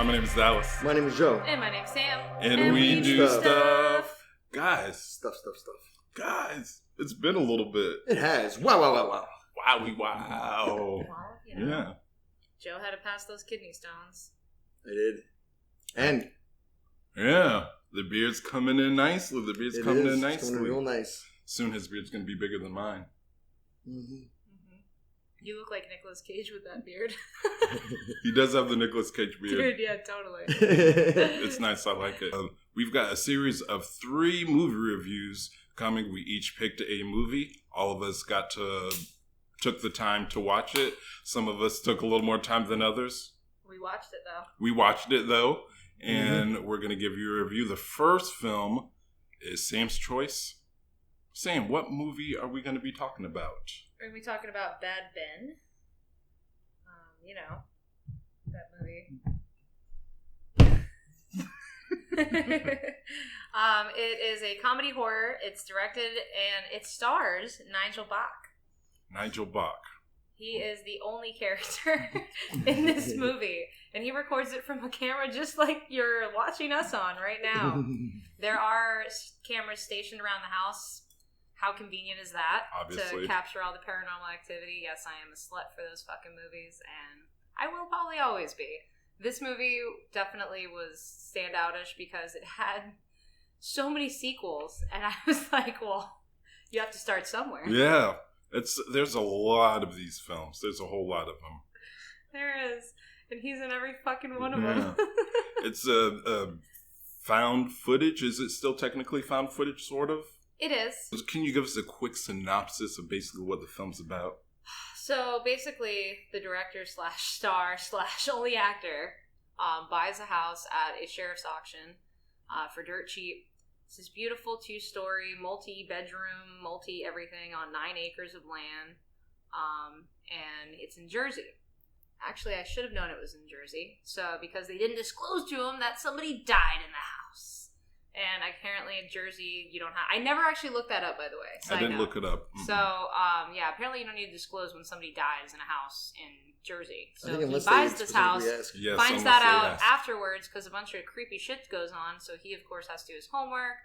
My name is Dallas. My name is Joe. And my name's Sam. And we do stuff. Guys. Stuff. Guys, it's been a little bit. It has. Wow. Wowie wow. Well, Yeah. Joe had to pass those kidney stones. I did. And Yeah. The beard's coming in nicely. It's coming real nice. Soon his beard's going to be bigger than mine. Mm-hmm. You look like Nicolas Cage with that beard. He does have the Nicolas Cage beard. Dude, yeah, totally. It's nice. I like it. We've got a series of 3 movie reviews coming. We each picked a movie. All of us took the time to watch it. Some of us took a little more time than others. We watched it, though. And we're going to give you a review. The first film is Sam's choice. Sam, what movie are we going to be talking about? We're going to be talking about Bad Ben. That movie. It is a comedy horror. It's directed and it stars Nigel Bach. Nigel Bach. He is the only character in this movie. And he records it from a camera just like you're watching us on right now. There are cameras stationed around the house. How convenient is that? Obviously. To capture all the paranormal activity. Yes, I am a slut for those fucking movies. And I will probably always be. This movie definitely was standoutish because it had so many sequels. And I was like, well, you have to start somewhere. Yeah. There's a lot of these films. There's a whole lot of them. There is. And he's in every fucking one of them. It's found footage. Is it still technically found footage, sort of? It is. Can you give us a quick synopsis of basically what the film's about? So basically, the director / star / only actor buys a house at a sheriff's auction for dirt cheap. It's this beautiful 2-story, multi-bedroom, multi-everything on 9 acres of land. And it's in Jersey. Actually, I should have known it was in Jersey. So, because they didn't disclose to him that somebody died in the house. And apparently in Jersey, you don't have... I never actually looked that up, by the way. I didn't look it up. Mm-hmm. So, apparently you don't need to disclose when somebody dies in a house in Jersey. So he buys this house, finds that out afterwards because a bunch of creepy shit goes on. So he, of course, has to do his homework,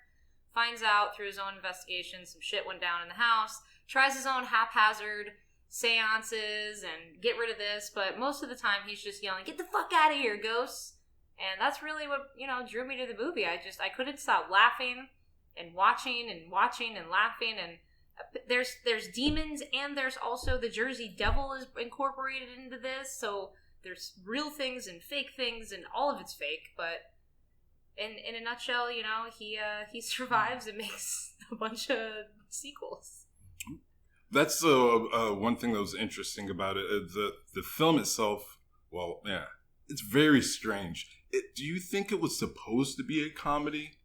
finds out through his own investigation some shit went down in the house, tries his own haphazard seances and get rid of this, but most of the time he's just yelling, "Get the fuck out of here, ghosts!" And that's really what, drew me to the movie. I couldn't stop laughing and watching and laughing. And there's demons, and there's also the Jersey Devil is incorporated into this. So there's real things and fake things, and all of it's fake. But in a nutshell, he survives and makes a bunch of sequels. That's one thing that was interesting about it. The film itself, well, yeah, it's very strange. Do you think it was supposed to be a comedy?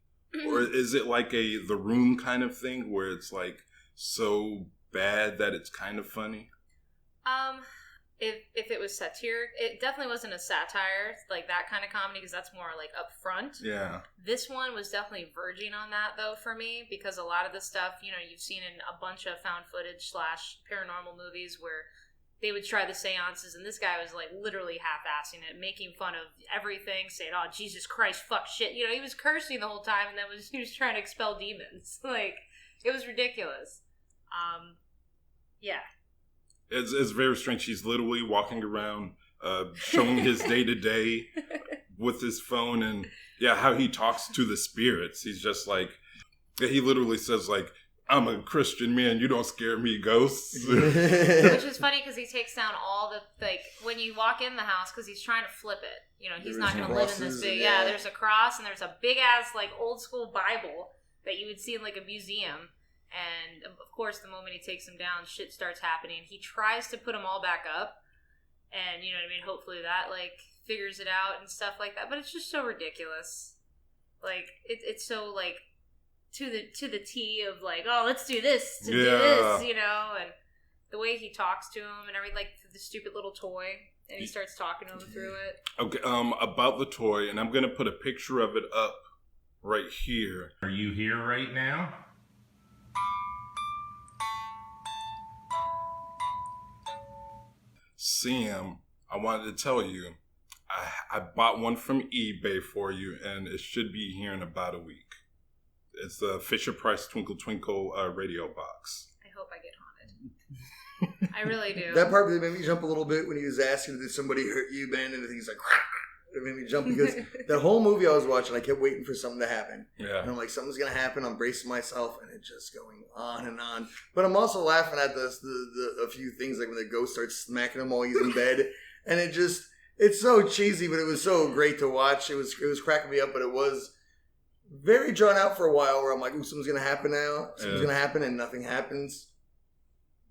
Or is it like The Room kind of thing where it's like so bad that it's kind of funny? If it was satiric, it definitely wasn't a satire, like that kind of comedy, because that's more like upfront. Yeah. This one was definitely verging on that, though, for me, because a lot of the stuff, you've seen in a bunch of found footage / paranormal movies where they would try the seances, and this guy was like literally half-assing it, making fun of everything, saying, "Oh, Jesus Christ, fuck shit." He was cursing the whole time, and then he was trying to expel demons. Like, it was ridiculous. Yeah. It's very strange. He's literally walking around showing his day-to-day with his phone, and how he talks to the spirits. He's just like, he literally says like, "I'm a Christian man, you don't scare me, ghosts." Which is funny because he takes down all the, like, when you walk in the house, because he's trying to flip it. He's not going to live in this big, there's a cross, and there's a big-ass, like, old-school Bible that you would see in, like, a museum. And, of course, the moment he takes them down, shit starts happening. He tries to put them all back up. And, hopefully that, like, figures it out and stuff like that. But it's just so ridiculous. Like, it's so, like, to the T of, like, oh, let's do this to do this, And the way he talks to him and everything, like, the stupid little toy. And he starts talking to him through it. Okay, about the toy, and I'm going to put a picture of it up right here. Are you here right now? Sam, I wanted to tell you, I bought one from eBay for you, and it should be here in about a week. It's the Fisher-Price Twinkle Twinkle radio box. I hope I get haunted. I really do. That part made me jump a little bit when he was asking, did somebody hurt you, Ben? And he's like, it made me jump because that whole movie I was watching, I kept waiting for something to happen. Yeah. And I'm like, something's going to happen. I'm bracing myself, and it's just going on and on. But I'm also laughing at a few things, like when the ghost starts smacking him while he's in bed. And it's so cheesy, but it was so great to watch. It was cracking me up, but it was very drawn out for a while where I'm like, ooh, something's going to happen now. Something's going to happen, and nothing happens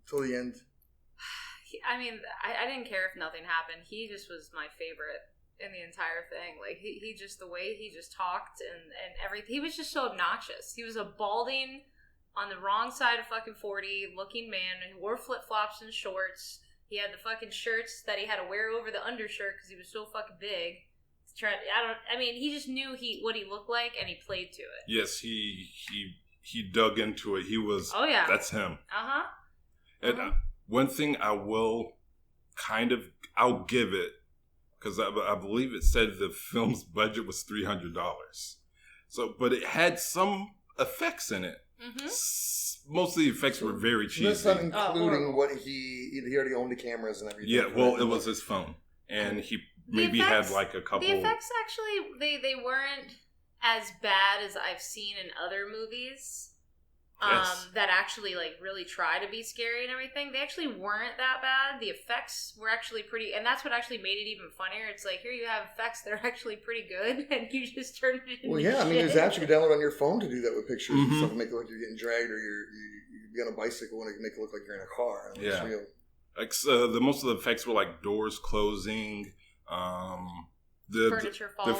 till the end. I mean, I didn't care if nothing happened. He just was my favorite in the entire thing. Like, he just, the way he just talked and everything, he was just so obnoxious. He was a balding, on the wrong side of fucking 40 looking man who wore flip-flops and shorts. He had the fucking shirts that he had to wear over the undershirt because he was so fucking big. He just knew what he looked like, and he played to it. Yes, he dug into it. He was. Oh yeah, that's him. And one thing I'll give it, because I believe it said the film's budget was $300. So, but it had some effects in it. Mm-hmm. Most of the effects were very cheesy. That's not including what he already owned the cameras and everything. Yeah, well, it was his phone, and he maybe had like a couple. The effects actually they weren't as bad as I've seen in other movies. Yes. That actually like really try to be scary and everything. They actually weren't that bad. The effects were actually pretty, and that's what actually made it even funnier. It's like, here you have effects that are actually pretty good, and you just turned it into Well, yeah, I mean, there's apps you can download on your phone to do that with pictures and stuff, and make it look like you're getting dragged, or you be on a bicycle and make it look like you're in a car. And it's real. Like the most of the effects were like doors closing, the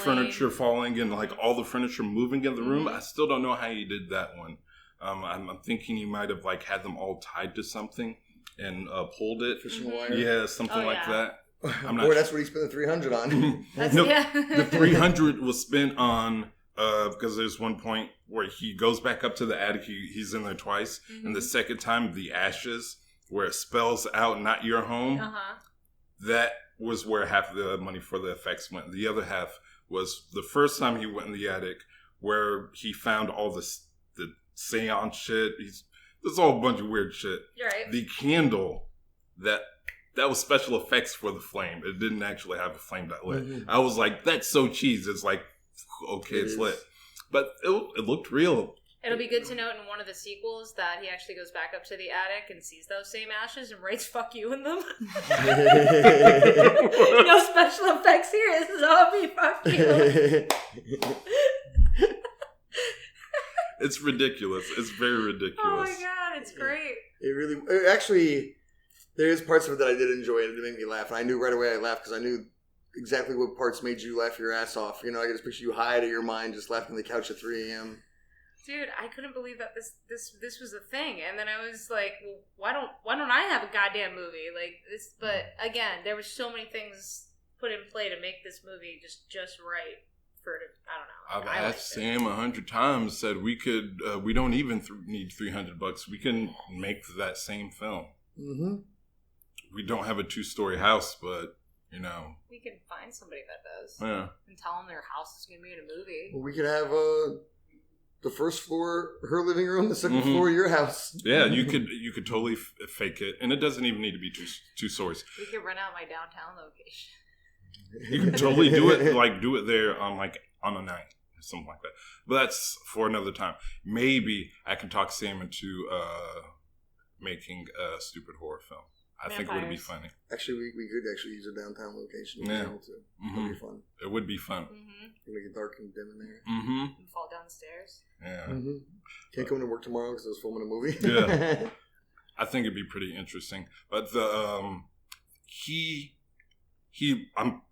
furniture falling, and like all the furniture moving in the room. I still don't know how you did that one. I'm thinking you might have like had them all tied to something and pulled it. Fishing wire. Yeah, something like that. Boy, that's what he spent the $300 on. The $300 was spent on because there's one point where he goes back up to the attic. He's in there twice, and the second time the ashes where it spells out "not your home." That was where half of the money for the effects went. The other half was the first time he went in the attic where he found all the seance shit. There's all a bunch of weird shit. You're right. The candle that was special effects for the flame. It didn't actually have a flame that lit. I was like, that's so cheesy. It's like, okay, it's lit, but it looked real. It'll be good to note in one of the sequels that he actually goes back up to the attic and sees those same ashes and writes "fuck you" in them. No special effects here. This is all me. Fuck you. It's ridiculous. It's very ridiculous. Oh my god, it's great. Actually, there's parts of it that I did enjoy, and it made me laugh. And I knew right away I laughed because I knew exactly what parts made you laugh your ass off. You know, I could just picture you high out of your mind, just laughing on the couch at 3 a.m. Dude, I couldn't believe that this was a thing, and then I was like, well, why don't I have a goddamn movie like this? But again, there were so many things put in play to make this movie just right. I don't know. I've asked Sam 100 times. Said we could. We don't even need $300. We can make that same film. Mm-hmm. We don't have a 2-story house, but you know, we can find somebody that does. Yeah. And tell them their house is going to be in a movie. Well, we could have the first floor, her living room, the second floor, your house. Yeah, you could totally fake it, and it doesn't even need to be two stories. We could rent out my downtown location. You can totally do it there on a night or something like that. But that's for another time. Maybe I can talk Sam into making a stupid horror film. I think it would be funny. Actually, we could actually use a downtown location. Yeah. It would be fun. It would be fun. Make it dark and dim in there. And fall down the stairs. Yeah. Can't come to work tomorrow because I was filming a movie. Yeah. I think it'd be pretty interesting. But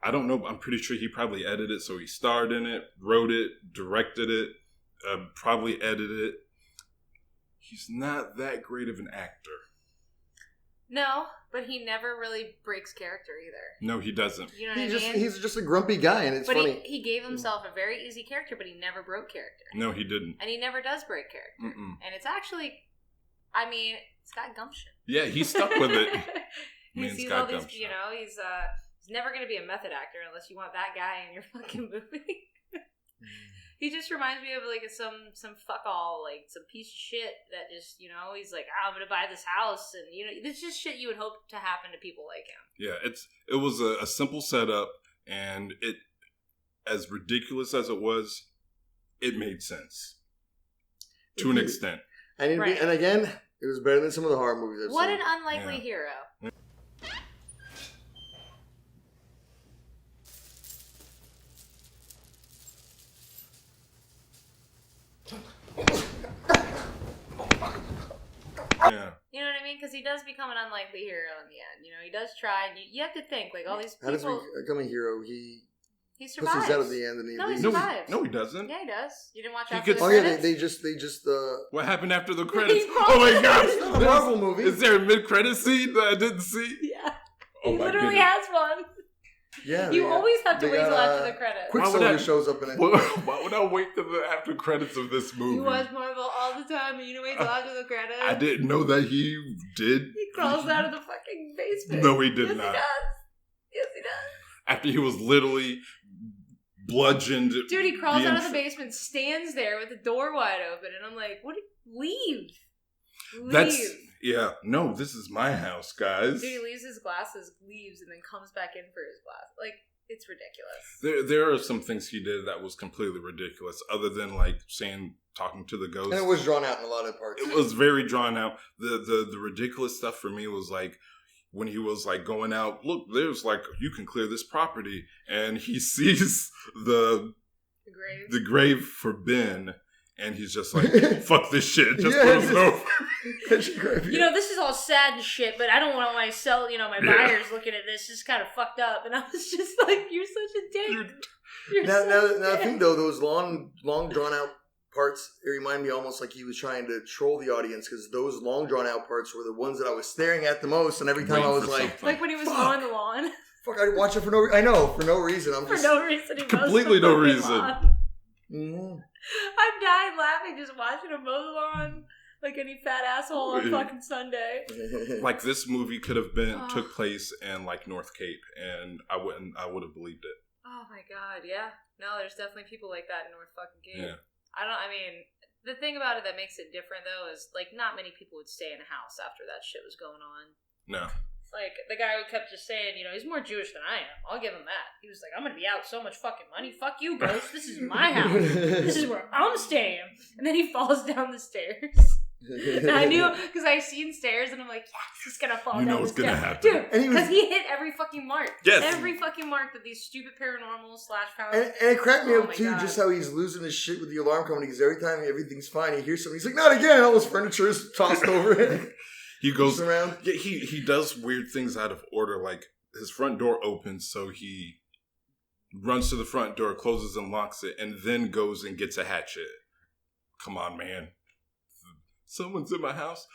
I don't know. I'm pretty sure he probably edited it. So he starred in it, wrote it, directed it, probably edited it. He's not that great of an actor. No, but he never really breaks character either. No, he doesn't. You know what I mean? He's just a grumpy guy, and it's funny. He gave himself a very easy character, but he never broke character. No, he didn't. And he never does break character. And it's actually, I mean, it's got gumption. Yeah, he's stuck with it. He sees all these, you know, He's never going to be a method actor unless you want that guy in your fucking movie. He just reminds me of like some fuck all, like some piece of shit that just, you know, he's like, I'm gonna buy this house, and you know, it's just shit you would hope to happen to people like him. Yeah, it was a simple setup, and it, as ridiculous as it was, it made sense to an extent. And again, it was better than some of the horror movies I've seen. What an unlikely hero. Yeah. You know what I mean? Because he does become an unlikely hero in the end. You know, he does try, and you have to think, like, all these people... How does he become a hero? He survives. Puts his out at the end and he leaves. Survives. No, he doesn't. Yeah, he does. You didn't watch after the Oh credits? yeah, they just What happened after the credits? Oh my gosh! It's not a Marvel movie. Is there a mid-credit scene that I didn't see? Yeah. Oh, he literally has one. Yeah. You always have to wait till after the credits. Quicksilver shows up in it. Why would I wait till the after credits of this movie? You watch Marvel all the time and you don't wait till after the credits. I didn't know that he did. He crawls out of the fucking basement. No, he did not. He does. Yes, he does. After he was literally bludgeoned. Dude, he crawls out of the basement, stands there with the door wide open, and I'm like, what? Leave. No, this is my house, guys. Dude, he leaves his glasses, leaves, and then comes back in for his glass. Like, it's ridiculous. There are some things he did that was completely ridiculous, other than, like, talking to the ghost. And it was drawn out in a lot of parts. It was very drawn out. The ridiculous stuff for me was, like, when he was, like, going out, look, there's, like, you can clear this property, and he sees the grave for Ben, and he's just like, fuck this shit, just put it over. You know, this is all sad and shit, but I don't want my buyers looking at this. It's kind of fucked up. And I was just like, you're such a dick. Now, I think, though, those long drawn-out parts, it reminded me almost like he was trying to troll the audience, because those long drawn-out parts were the ones that I was staring at the most, and every time I was like... Like when he was mowing the lawn. Fuck, I watch it for no reason. I know, for no reason. For no reason. He completely no reason. Mm-hmm. I've died laughing just watching him mow the lawn like any fat asshole on fucking Sunday. Like, this movie could have took place in, like, North Cape, and I would have believed it. Oh my god, yeah. No, there's definitely people like that in North fucking Cape. Yeah. The thing about it that makes it different, though, is, like, not many people would stay in a house after that shit was going on. No. Like, the guy who kept just saying, you know, he's more Jewish than I am. I'll give him that. He was like, I'm going to be out so much fucking money. Fuck you, ghost. This is my house. This is where I'm staying. And then he falls down the stairs. And I knew, because I've seen stairs, and I'm like, yes, he's going to fall down the stairs. You know it's going to happen. Dude, because he hit every fucking mark. Yes. Every fucking mark that these stupid paranormal / found. And it cracked me up, too, just how he's losing his shit with the alarm company, because every time everything's fine, he hears something, he's like, not again. All his furniture is tossed over it. He goes around. Yeah, he does weird things out of order. Like, his front door opens, so he runs to the front door, closes and locks it, and then goes and gets a hatchet. Come on, man. Someone's in my house.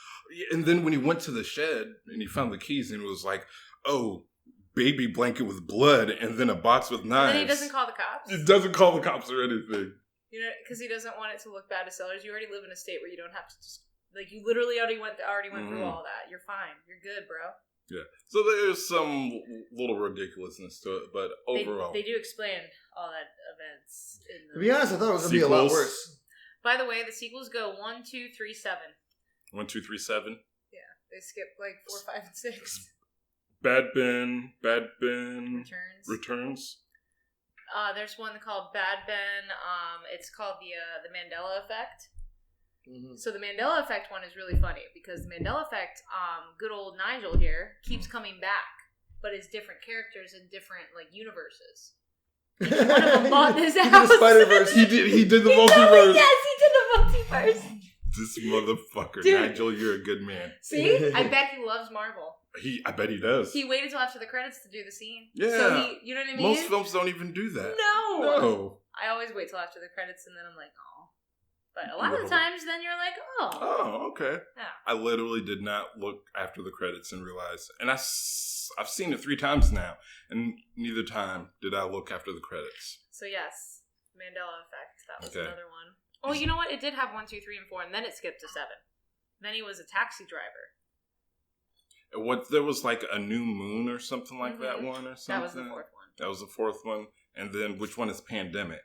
And then when he went to the shed and he found the keys, and it was like, oh, baby blanket with blood, and then a box with knives. And then he doesn't call the cops. He doesn't call the cops or anything. You know, because he doesn't want it to look bad to sellers. You already live in a state where you don't have to just... Like, you literally already went through all that. You're fine. You're good, bro. Yeah. So there's some little ridiculousness to it, but overall... They do explain all that events. To be honest, I thought it was going to be a lot worse. By the way, the sequels go 1, 2, 3, 7. 1, 2, 3, 7? Yeah. They skip, like, 4, 5, and 6. Bad Ben... Returns. There's one called Bad Ben. It's called the Mandela Effect. Mm-hmm. So the Mandela Effect one is really funny because the Mandela Effect, good old Nigel here keeps coming back, but is different characters in different like universes. Each one of them bought this house. The Spider-Verse. He did the multiverse. Yes, he did the multiverse. This motherfucker, dude. Nigel, you're a good man. See, I bet he loves Marvel. I bet he does. He waited till after the credits to do the scene. Yeah, so you know what I mean. Most films don't even do that. No. I always wait till after the credits, and then I'm like, oh. But a lot of the times, then you're like, oh. Oh, okay. Yeah. I literally did not look after the credits and realize. And I've seen it 3 times now. And neither time did I look after the credits. So, yes. Mandela Effect. That was another one. Oh, you know what? It did have 1, 2, 3, and 4. And then it skipped to 7. Then he was a taxi driver. What, there was like a new moon or something like that one or something? That was the fourth one. That was the fourth one. And then which one is Pandemic?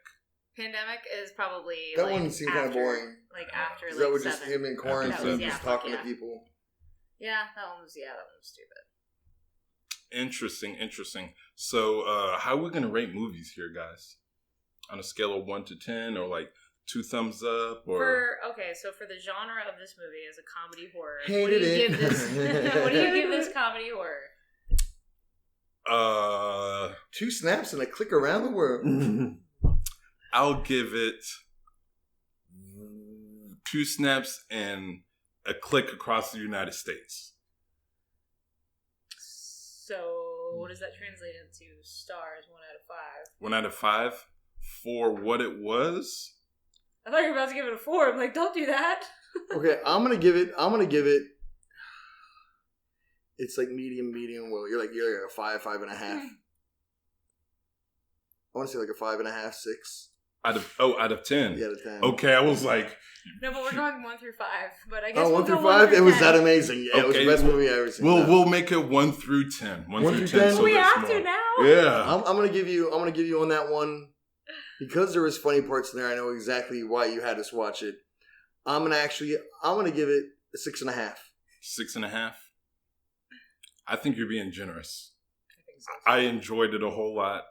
Pandemic is probably that one seemed kind of boring. Like after like that was just him in quarantine, just talking to people. Yeah, that one was stupid. Interesting. So, how are we gonna rate movies here, guys? On a scale of 1 to 10, or like 2 thumbs up, or so for the genre of this movie as a comedy horror, Hated it. What do you give this comedy horror? 2 snaps and a click around the world. I'll give it 2 snaps and a click across the United States. So, what does that translate into stars? 1 out of 5. 1 out of 5 for what it was. I thought you were about to give it a 4. I'm like, don't do that. Okay, I'm gonna give it. It's like medium. Well, you're like a 5, 5.5. I want to say like a 5.5, 6. Out of 10. Yeah, out of 10. Okay, I was like, no, but we're going 1 through 5. But I guess 1 through 5. It was that amazing. Yeah, okay, it was the best movie I ever seen. We'll make it 1 through 10. 1 through 10. So we have to now. Yeah, I'm gonna give you on that one because there was funny parts in there. I know exactly why you had us watch it. I'm gonna give it a 6.5. 6.5. I think you're being generous. I think so. I enjoyed it a whole lot.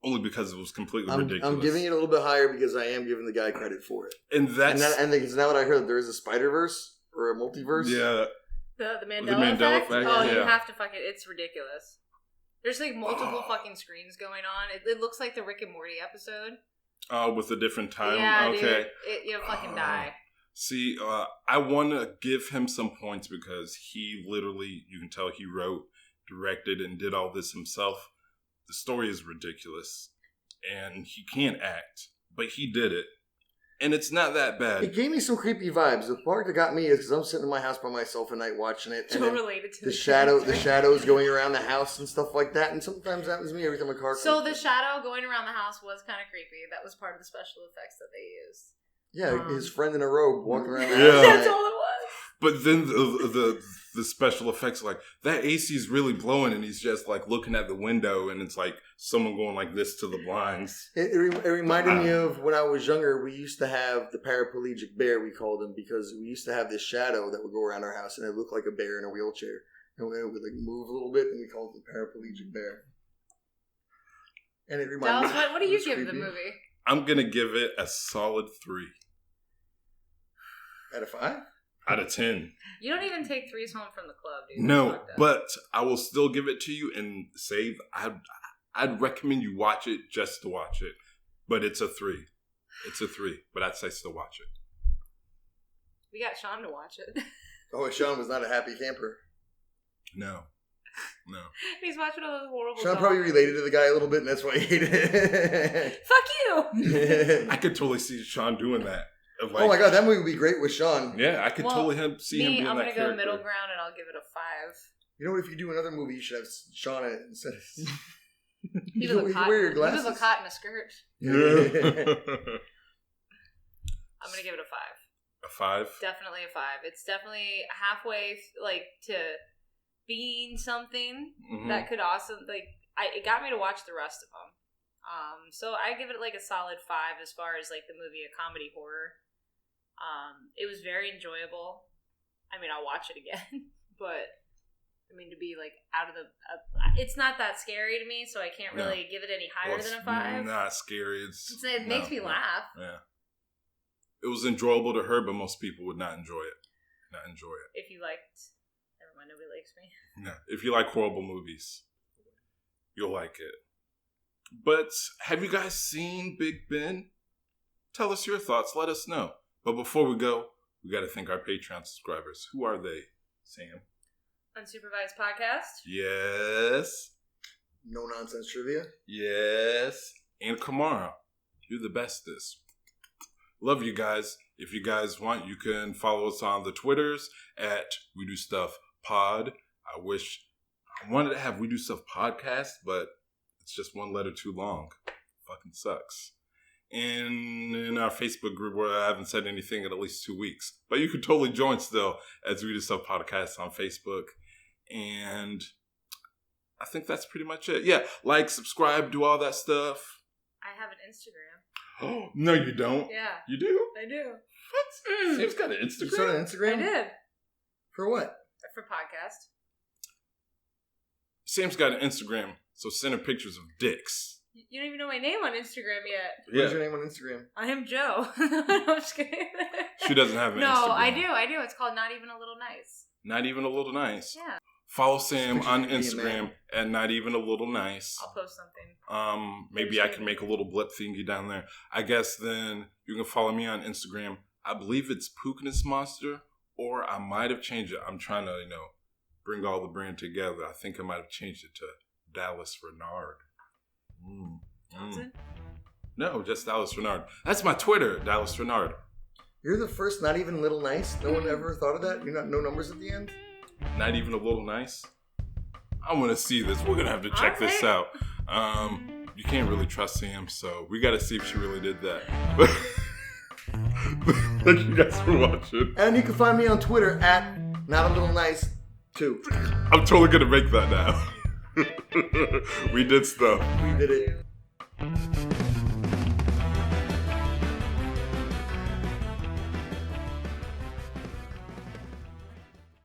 Only because it was completely ridiculous. I'm giving it a little bit higher because I am giving the guy credit for it. And it's now that I heard that there is a Spider-Verse or a multiverse. Yeah. The Mandela effect? Oh, yeah. You have to it's ridiculous. There's like multiple fucking screens going on. It looks like the Rick and Morty episode. With a different time? Yeah, okay. Dude. You'll fucking die. See, I want to give him some points because he literally, you can tell he wrote, directed, and did all this himself. The story is ridiculous, and he can't act, but he did it, and it's not that bad. It gave me some creepy vibes. The part that got me is because I'm sitting in my house by myself at night watching it, and related to the shadows going around the house and stuff like that, and sometimes that was me every time a car. So the shadow going around the house was kind of creepy. That was part of the special effects that they used. Yeah, his friend in a robe walking around the house. Yeah. That's all it was. But then the special effects, like, that AC is really blowing, and he's just, like, looking at the window, and it's, like, someone going like this to the blinds. It reminded me of when I was younger, we used to have the paraplegic bear, we called him, because we used to have this shadow that would go around our house, and it looked like a bear in a wheelchair. And it would, like, move a little bit, and we called it the paraplegic bear. And it reminded me. What do you give the movie? I'm going to give it a solid 3. Out of 5? Out of 10. You don't even take 3s home from the club, dude. No, but I will still give it to you and say I'd recommend you watch it just to watch it. But it's a 3. It's a 3. But I'd say still watch it. We got Sean to watch it. Oh, Sean was not a happy camper. No. He's watching all those horrible Sean probably related to the guy a little bit, and that's why he hated it. Fuck you! I could totally see Sean doing that. Like, oh my god, that movie would be great with Sean. Yeah, I could totally see him being I'm that character. I'm going to go middle ground, and I'll give it a 5. You know what? If you do another movie, you should have Sean in it instead of... He would look hot. Wear your glasses. He would look hot in a skirt. Yeah. I'm going to give it a 5. A 5? Definitely a 5. It's definitely halfway, like, to being something that could also, like, it got me to watch the rest of them. So I give it, like, a solid 5 as far as, like, the movie, a comedy horror. It was very enjoyable. I mean, I'll watch it again, but I mean, to be like out of the, it's not that scary to me, so I can't really give it any higher than a 5. Not scary. It makes me laugh. Yeah, it was enjoyable to her, but most people would not enjoy it. If you liked, never mind, nobody likes me. No, if you like horrible movies, you'll like it. But have you guys seen Big Ben? Tell us your thoughts. Let us know. But before we go, we got to thank our Patreon subscribers. Who are they, Sam? Unsupervised Podcast. Yes. No Nonsense Trivia. Yes. And Kamara. You're the bestest. Love you guys. If you guys want, you can follow us on the Twitters at We Do Stuff Pod. I wanted to have We Do Stuff Podcast, but it's just one letter too long. Fucking sucks. and in our Facebook group where I haven't said anything in at least 2 weeks. But you could totally join still as We Just Stuff Podcast on Facebook. And I think that's pretty much it. Yeah, like, subscribe, do all that stuff. I have an Instagram. Oh, no, you don't. Yeah. You do? I do. What? Sam's got an Instagram? You started an Instagram? I did. For what? For podcast. Sam's got an Instagram, so send her pictures of dicks. You don't even know my name on Instagram yet. Yeah. What's your name on Instagram? I am Joe. I'm just kidding. She doesn't have an Instagram. No, I do. It's called Not Even a Little Nice. Not Even a Little Nice. Yeah. Follow Sam on Instagram at Not Even a Little Nice. I'll post something. Maybe I can make a little blip thingy down there. I guess then you can follow me on Instagram. I believe it's Pookiness Monster, or I might have changed it. I'm trying to, bring all the brand together. I think I might have changed it to Dallas Renard. No, just Dallas Renard. That's my Twitter, Dallas Renard. You're the first Not Even Little Nice? No one ever thought of that? You're not no numbers at the end? Not even a little nice? I want to see this. We're going to have to check this out. You can't really trust Sam, so we got to see if she really did that. Thank you guys for watching. And you can find me on Twitter at Not a Little Nice 2. I'm totally going to make that now. We did stuff. We did it.